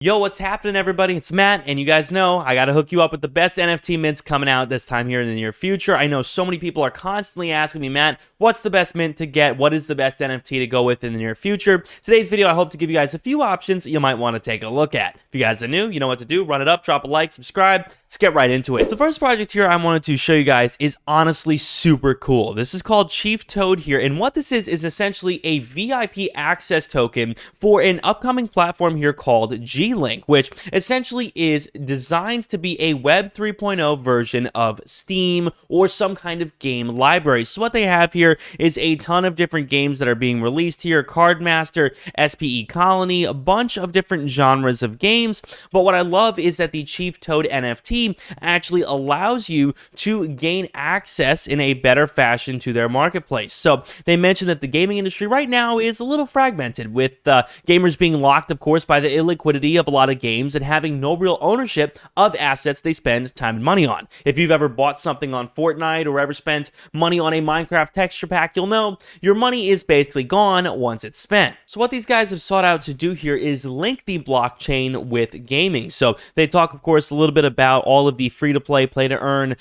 Yo, what's happening, everybody? It's Matt, and you guys know I gotta hook you up with the best NFT mints coming out this time here in the near future. I know so many people are constantly asking me, Matt, what's the best mint to get? What is the best NFT to go with in the near future? Today's video, I hope to give you guys a few options you might want to take a look at. If you guys are new, you know what to do. Run it up, drop a like, subscribe. Let's get right into it. The first project here I wanted to show you guys is honestly super cool. This is called ChiefToad here, and what this is essentially a VIP access token for an upcoming platform here called G-Link, which essentially is designed to be a Web 3.0 version of Steam or some kind of game library. So what they have here is a ton of different games that are being released here: Cardmaster, SPE Colony, a bunch of different genres of games. But what I love is that the ChiefToad NFT actually allows you to gain access in a better fashion to their marketplace. So they mentioned that the gaming industry right now is a little fragmented, with gamers being locked, of course, by the illiquidity of a lot of games and having no real ownership of assets they spend time and money on. If you've ever bought something on Fortnite or ever spent money on a Minecraft texture pack, you'll know your money is basically gone once it's spent. So what these guys have sought out to do here is link the blockchain with gaming. So they talk, of course, a little bit about all of the free-to-play, play-to-earn,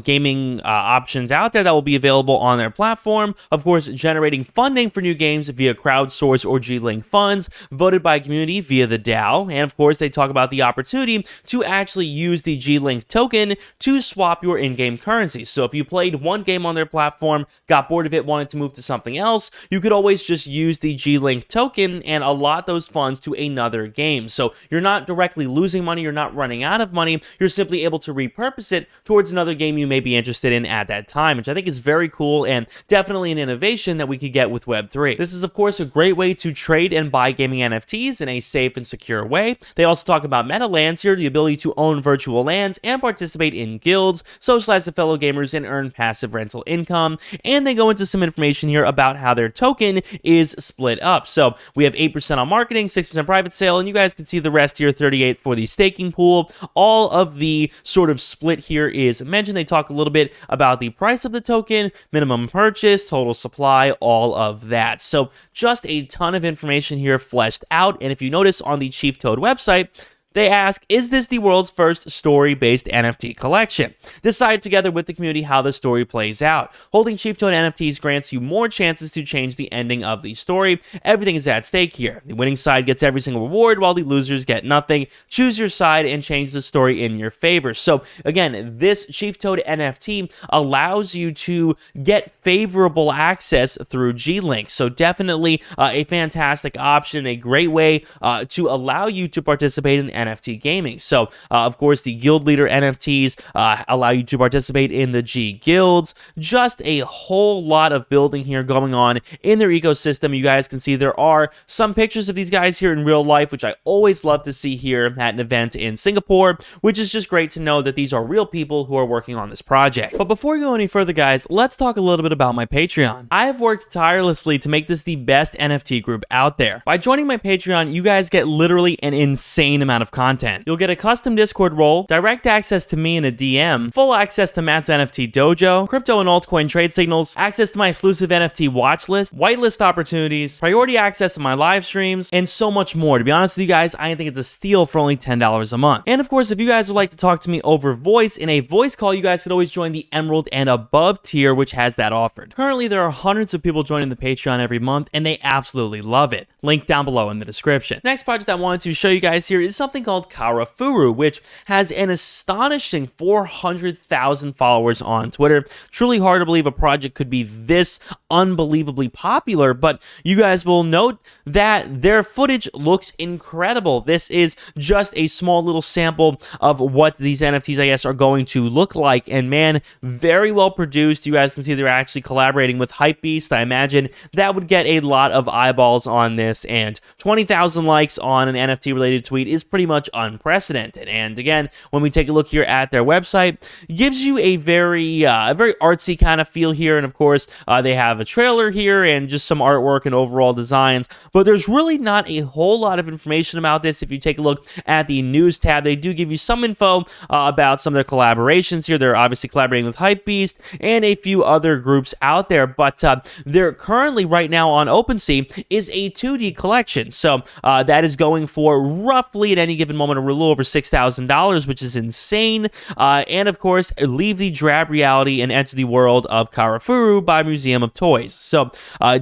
gaming options out there that will be available on their platform. Of course, generating funding for new games via crowdsource or G-Link funds, voted by community via the DAO. And of course, they talk about the opportunity to actually use the G-Link token to swap your in-game currency. So if you played one game on their platform, got bored of it, wanted to move to something else, you could always just use the G-Link token and allot those funds to another game. So you're not directly losing money, you're not running out of money, you're simply able to repurpose it towards another game you may be interested in at that time, which I think is very cool and definitely an innovation that we could get with Web3. This is, of course, a great way to trade and buy gaming NFTs in a safe and secure way. They also talk about meta lands here, the ability to own virtual lands and participate in guilds, socialize with fellow gamers, and earn passive rental income. And they go into some information here about how their token is split up. So we have 8% on marketing, 6% private sale, and you guys can see the rest here, 38 for the staking pool. All of the sort of split here is mentioned. They talk a little bit about the price of the token, minimum purchase, total supply, all of that. So just a ton of information here fleshed out. And if you notice on the ChiefToad website, they ask, is this the world's first story-based NFT collection? Decide together with the community how the story plays out. Holding ChiefToad NFTs grants you more chances to change the ending of the story. Everything is at stake here. The winning side gets every single reward, while the losers get nothing. Choose your side and change the story in your favor. So again, this ChiefToad NFT allows you to get favorable access through G-Link. So definitely a fantastic option, a great way to allow you to participate in NFT gaming. So, of course, the Guild Leader NFTs allow you to participate in the G Guilds. Just a whole lot of building here going on in their ecosystem. You guys can see there are some pictures of these guys here in real life, which I always love to see here at an event in Singapore, which is just great to know that these are real people who are working on this project. But before we go any further, guys, let's talk a little bit about my Patreon. I have worked tirelessly to make this the best NFT group out there. By joining my Patreon, you guys get literally an insane amount of content. You'll get a custom Discord role, direct access to me in a DM, full access to Matt's NFT dojo, crypto and altcoin trade signals, access to my exclusive NFT watch list, whitelist opportunities, priority access to my live streams, and so much more. To be honest with you guys, I think it's a steal for only $10 a month. And of course, if you guys would like to talk to me over voice in a voice call, you guys could always join the Emerald and above tier, which has that offered. Currently, there are hundreds of people joining the Patreon every month, and they absolutely love it. Link down below in the description. Next project I wanted to show you guys here is something called Karafuru, which has an astonishing 400,000 followers on Twitter. Truly hard to believe a project could be this unbelievably popular, but you guys will note that their footage looks incredible. This is just a small little sample of what these NFTs, I guess, are going to look like, and man, very well produced. You guys can see they're actually collaborating with Hypebeast. I imagine that would get a lot of eyeballs on this, and 20,000 likes on an NFT related tweet is pretty much unprecedented. And again, when we take a look here at their website, it gives you a very artsy kind of feel here. And of course, they have a trailer here and just some artwork and overall designs. But there's really not a whole lot of information about this. If you take a look at the news tab, they do give you some info about some of their collaborations here. They're obviously collaborating with Hypebeast and a few other groups out there. But they're currently right now on OpenSea is a 2D collection. So that is going for roughly at any given moment a little over $6,000, which is insane. And of course, leave the drab reality and enter the world of Karafuru by Museum of Toys. So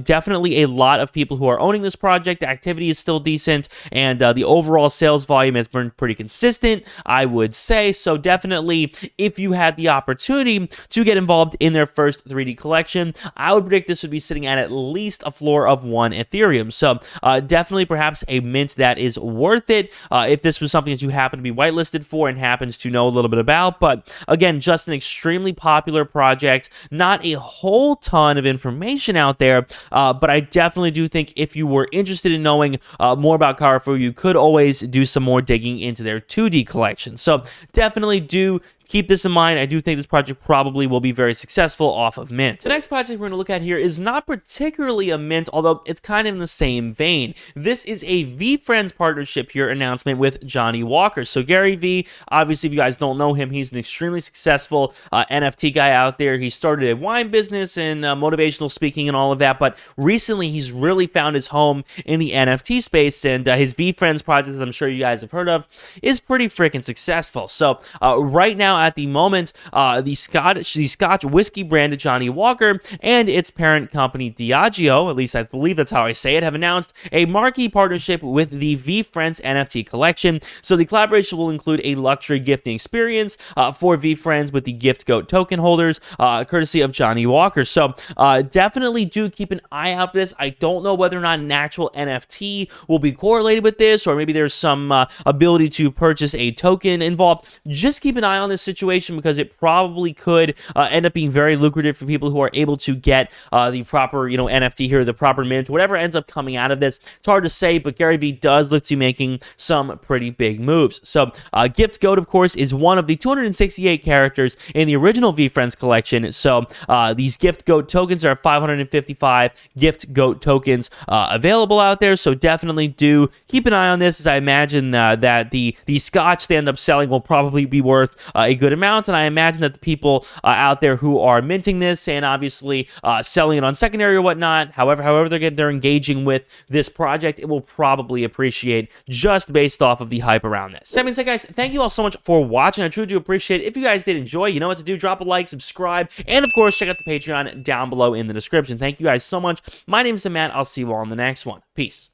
definitely a lot of people who are owning this project. Activity is still decent, and the overall sales volume has been pretty consistent, I would say. So definitely, if you had the opportunity to get involved in their first 3D collection, I would predict this would be sitting at least a floor of 1 Ethereum. So definitely perhaps a mint that is worth it if this was something that you happen to be whitelisted for and happens to know a little bit about. But again, just an extremely popular project, not a whole ton of information out there, but I definitely do think if you were interested in knowing more about Karfuru, you could always do some more digging into their 2D collection. So definitely do keep this in mind. I do think this project probably will be very successful off of mint. The next project we're going to look at here is not particularly a mint, although it's kind of in the same vein. This is a VeeFriends partnership here announcement with Johnny Walker. So Gary Vee, obviously if you guys don't know him, he's an extremely successful NFT guy out there. He started a wine business and motivational speaking and all of that, but recently he's really found his home in the NFT space, and his VeeFriends project, that I'm sure you guys have heard of, is pretty freaking successful. So right now at the moment, the Scotch whiskey brand Johnny Walker and its parent company Diageo, at least I believe that's how I say it, have announced a marquee partnership with the VeeFriends NFT collection. So the collaboration will include a luxury gifting experience for VeeFriends with the GiftGoat token holders, courtesy of Johnny Walker. So definitely do keep an eye out for this. I don't know whether or not an actual NFT will be correlated with this, or maybe there's some ability to purchase a token involved. Just keep an eye on this situation, because it probably could end up being very lucrative for people who are able to get the proper, NFT here, the proper mint, whatever ends up coming out of this. It's hard to say, but Gary Vee does look to be making some pretty big moves. So GiftGoat, of course, is one of the 268 characters in the original VeeFriends collection. So these GiftGoat tokens are 555 GiftGoat tokens available out there. So definitely do keep an eye on this, as I imagine that the Scotch they end up selling will probably be worth a good amount, and I imagine that the people out there who are minting this and obviously selling it on secondary or whatnot, however they're engaging with this project, it will probably appreciate just based off of the hype around this. So that being said, guys, thank you all so much for watching. I truly do appreciate it. If you guys did enjoy, you know what to do. Drop a like, subscribe, and of course, check out the Patreon down below in the description. Thank you guys so much. My name is Matt. I'll see you all in the next one. Peace.